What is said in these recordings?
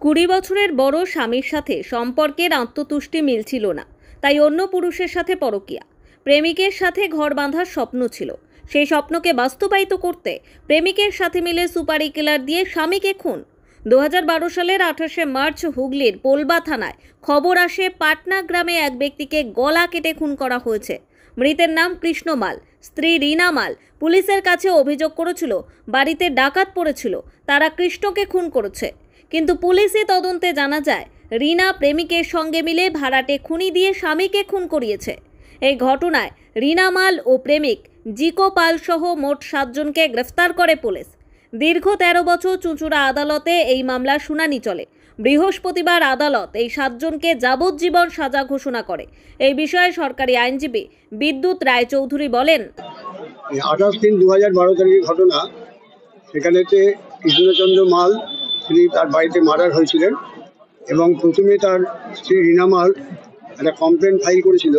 20 বছরের বড় স্বামীর সাথে সম্পর্কের আত্মতুষ্টি মিলছিল না, তাই অন্য পুরুষের সাথে পরকীয়া। প্রেমিকের সাথে ঘর বাঁধার স্বপ্ন ছিল, সেই স্বপ্নকে বাস্তবায়িত করতে প্রেমিকের সাথে মিলে সুপারি কিলার দিয়ে স্বামীকে খুন। 2012 সালের 28শে মার্চ হুগলির পোলবা থানায় খবর আসে পাটনা গ্রামে এক ব্যক্তিকে গলা কেটে খুন করা হয়েছে। মৃতের নাম কৃষ্ণ মাল, স্ত্রী রীনা মাল পুলিশের কাছে অভিযোগ করেছিল বাড়িতে ডাকাত পড়েছিল, তারা কৃষ্ণকে খুন করেছে। কিন্তু পুলিশি তদন্তে জানা যায় রীনা প্রেমিকের সঙ্গে মিলে ভাড়াটে খুনি দিয়ে স্বামীকে খুন করিয়েছে। এই ঘটনায় রীনা মাল ও প্রেমিক জিকো পাল সহ মোট 7 জনকে গ্রেফতার করে পুলিশ। দীর্ঘ 13 বছর চুঁচুড়া আদালতে এই মামলার শুনানি চলে। বৃহস্পতিবার আদালত এই 7 জনকে যাবজ্জীবন সাজা ঘোষণা করে। এই বিষয়ে সরকারি আইনজীবী বিদ্যুৎ রায়চৌধুরী বলেন, 28/3/2012 তারিখের ঘটনা। সেখানে কৃষ্ণচন্দ্র মাল তিনি তার বাড়িতে মার্ডার হয়েছিলেন এবং প্রথমে তার স্ত্রী রীনা মাল একটা কমপ্লেন ফাইল করেছিল।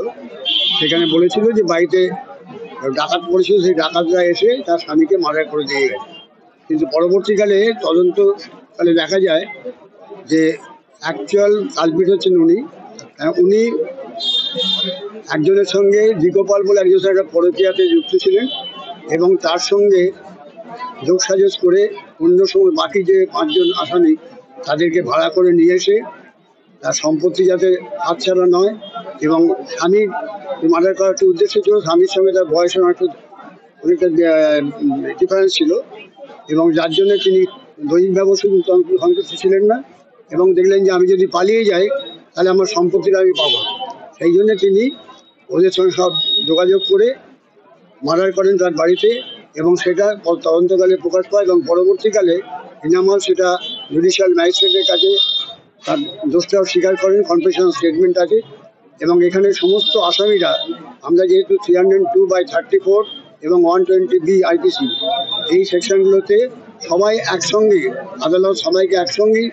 সেখানে বলেছিল যে বাড়িতে ডাকাত পড়েছিল, সেই ডাকাতরা এসে তার স্বামীকে মার্ডার করে দিয়ে গেছে। কিন্তু পরবর্তীকালে তদন্তকালে দেখা যায় যে অ্যাকচুয়াল কালপিট হচ্ছেন উনি একজনের সঙ্গে জিকোপাল বলে একজনের সঙ্গে একটা পরকীয়াতে যুক্ত ছিলেন এবং তার সঙ্গে যোগসাজশ করে অন্য সময় বাকি যে 5 জন আসামি তাদেরকে ভাড়া করে নিয়ে এসে তার সম্পত্তি যাতে হাতছাড়া নয় এবং স্বামীর মার্ডার করার একটা উদ্দেশ্য ছিল। স্বামীর সঙ্গে তার বয়সের অনেকটা ডিফারেন্স ছিল এবং যার জন্য তিনি দৈহিকভাবে সন্তুষ্ট ছিলেন না এবং দেখলেন যে আমি যদি পালিয়ে যাই তাহলে আমার সম্পত্তিটা আমি পাবো। সেই জন্য তিনি ওদের সঙ্গে সব যোগাযোগ করে মার্ডার করেন তার বাড়িতে এবং সেটা তদন্তকালে প্রকাশ পায় এবং পরবর্তীকালে রীনা মাল সেটা জুডিশিয়াল ম্যাজিস্ট্রেটের কাছে তার দোষটাও স্বীকার করেন, কনফেশন স্টেটমেন্ট আছে। এবং এখানে সমস্ত আসামিরা আমরা যেহেতু 302/34 এবং 120B IPC এই সেকশনগুলোতে সবাই একসঙ্গে আদালত সবাইকে একসঙ্গেই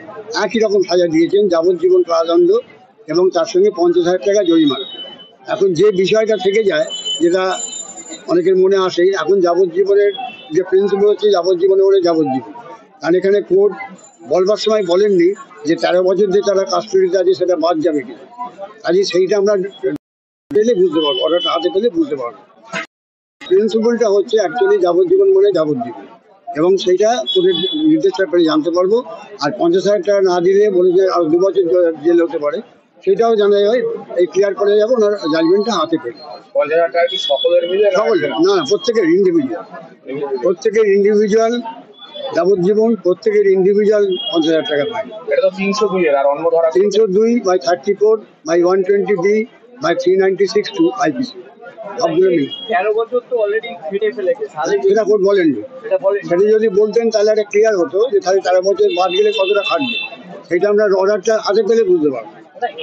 একই রকম সাজা দিয়েছেন, যাবজ্জীবন কারাদণ্ড এবং তার সঙ্গে 50,000 টাকা জরিমানা। এখন যে বিষয়টা থেকে যায়, যেটা অনেকের মনে আসে, এখন যাবজ্জীবনের যে প্রিন্সিপাল হচ্ছে যাবজ্জীবনে বলে যাবজ্জীবন, কারণ এখানে কোর্ট বলবার সময় বলেননি যে 13 বছর যে তারা কাস্টডিতে আছে সেটা বাদ যাবে কিনা। কাজে সেইটা আমরা পেলে বুঝতে পারবো, অর্ডারটা হাতে পেলে বুঝতে পারবো। প্রিন্সিপালটা হচ্ছে অ্যাকচুয়ালি যাবজ্জীবন মানে যাবজ্জীবন এবং সেইটা কোর্টের নির্দেশটা পেলে জানতে পারবো। আর 50,000 টাকা না দিলে বলে যে আর 2 বছর জেল হতে পারে, সেটাও জানা যায়। এই ক্লিয়ার করে যাবো ওনার জাজমেন্টটা হাতে পেলে। 50,000 টাকা কি সকলের মিলে? না, প্রত্যেকের ইন্ডিভিজুয়াল যাবজ্জীবন, প্রত্যেকের ইন্ডিভিজুয়াল 50,000 টাকা পায়। এটা তো 302 এর, আর অন্য ধারা 302/34/120B/396 IPC সবগুলো মিলে। 13 বছর তো অলরেডি ফিরে ফেলেছে, সেটা কোর্ট বলেননি। সেটা যদি বলতেন তাহলে একটা ক্লিয়ার হতো যে তাহলে 13 বছর বাদ গেলে কতটা খাটবে, সেটা আমরা অর্ডারটা হাতে পেলে বুঝতে পারবো।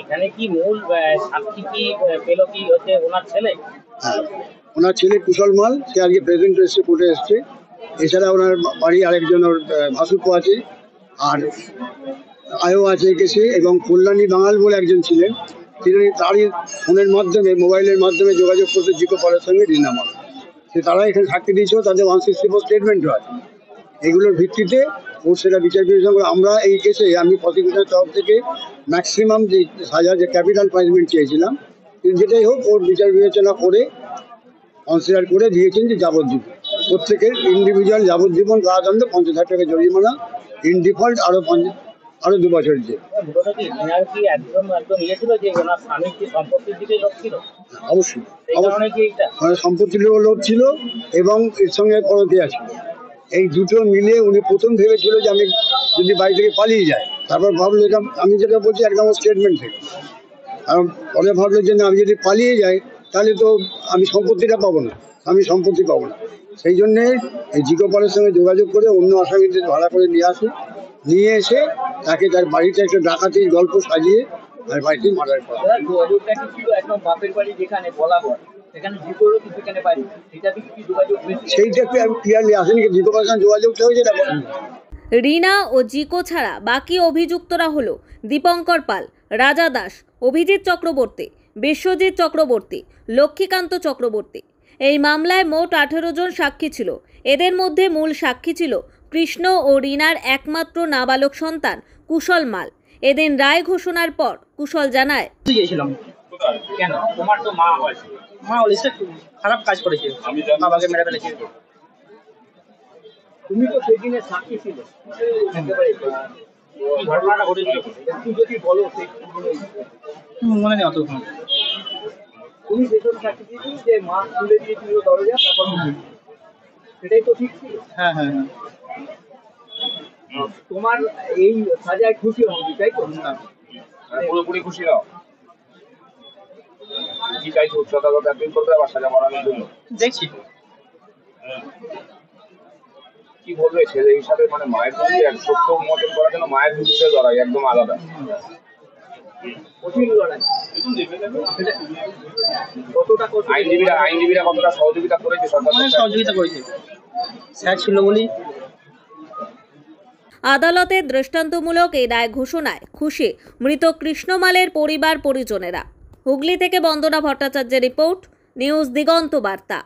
এখানে কি মূল সাক্ষী কি পেল কি হচ্ছে ওনার ছেলে? হ্যাঁ, ওনার ছেলে কুশল মাল, সে আজকে প্রেজেন্ট এসছে, কোর্টে এসছে। এছাড়া ওনার বাড়ি আরেকজন ওর ভাসুপ্য আছে, আর আয়ও আছে কেসে, এবং কল্যাণী বাঙাল বলে একজন ছিলেন, তিনি তারই ফোনের মাধ্যমে মোবাইলের মাধ্যমে যোগাযোগ করতে জিকো পালের সঙ্গে রীনা মাল, তারা এখানে সাক্ষী দিয়েছিল। তাদের 164 স্টেটমেন্টও আছে। এইগুলোর ভিত্তিতে কোর্ট সেটা বিচার বিবেচনা করে। আমরা এই কেসে আমি প্রসিকিউশনের তরফ থেকে ম্যাক্সিমাম যে সাজা, যে ক্যাপিটাল পানিশমেন্ট চেয়েছিলাম, কিন্তু যেটাই হোক ওর বিচার বিবেচনা করে কনসিডার করে দিয়েছেন যে যাবজ্জীবন, প্রত্যেকের ইন্ডিভিজুয়াল যাবজ্জীবন কারাদণ্ড, 50,000 টাকা জরিমানা, ইন ডিফল্ট আরো 2 বছর জেল। অবশ্যই সম্পত্তির লোভ ছিল এবং এর সঙ্গে পরকীয়া ছিল। এই দুটো মিলিয়ে উনি প্রথম ভেবেছিল যে আমি যদি বাড়ি থেকে পালিয়ে যাই, তারপর ভাবলো, এটা আমি যেটা বলছি একদম স্টেটমেন্ট থেকে, কারণ পরে ভাবলো যে না, আমি যদি পালিয়ে যাই তাহলে তো আমি সম্পত্তিটা পাবো না, আমি সম্পত্তি পাবো না। সেই জন্যে এই জিকো পালের সঙ্গে যোগাযোগ করে অন্য আসামিদের ভাড়া করে নিয়ে এসে তাকে তার বাড়িতে একটা ডাকাতির গল্প সাজিয়ে তার বাড়িতে মার্ডার করে। সেইটাকে আমি ক্লিয়ারলি আসেনি, জিকো পালের সঙ্গে যোগাযোগটা হয়েছে। রীনা ও জিকো ছাড়া বাকি অভিযুক্তরা হলো দীপঙ্কর পাল, রাজা দাস, অভিজিৎ চক্রবর্তী, বিশ্বজিৎ চক্রবর্তী, লক্ষ্মীকান্ত চক্রবর্তী। এই মামলায় মোট 18 জন সাক্ষী ছিল। এদের মধ্যে মূল সাক্ষী ছিল কৃষ্ণ ও রীনার একমাত্র নাবালক সন্তান কুশল মাল। এদিন রায় ঘোষণার পর কুশল জানায়, গিয়েছিলাম। কেন? তোমার তো মা হয়। মা বলেছে খারাপ কাজ করেছে, বাবাকে মেরে ফেলেছে। তুমি তো সেদিনে সাক্ষী ছিলে। কি ঘটনাটা ঘটেছিল একটু যদি বলো। মনে নেই অত। তুমি যেসব সাক্ষী দিয়েছিলে যে মা খুলে দিয়েছিল দরজা, তারপর সেটাই তো ঠিক ছিল। হ্যাঁ হ্যাঁ হ্যাঁ। তোমার এই সাজায় খুশি হবি, তাই তো? না, পুরোপুরি খুশি নাও। কি চাইছো? উচ্চতাগত অ্যাপিল করবে আবার সাজা বাড়ানোর জন্য? দেখছি। কি বলবে ছেলে হিসাবে, মানে মায়ের প্রতি এক সত্য উন্মোচন করার জন্য মায়ের বিরুদ্ধে লড়াই একদম আলাদা। কঠিন লড়াই। কতটা কঠিন? আইনজীবীরা কতটা সহযোগিতা করেছে সরকার? অনেক সহযোগিতা করেছে, স্যার ছিল বলি। আদালতের দৃষ্টান্তমূলক এই রায় ঘোষণায় খুশি মৃত কৃষ্ণমালের পরিবার পরিজনেরা। হুগলি থেকে বন্দনা ভট্টাচার্যের রিপোর্ট, নিউজ দিগন্ত বার্তা।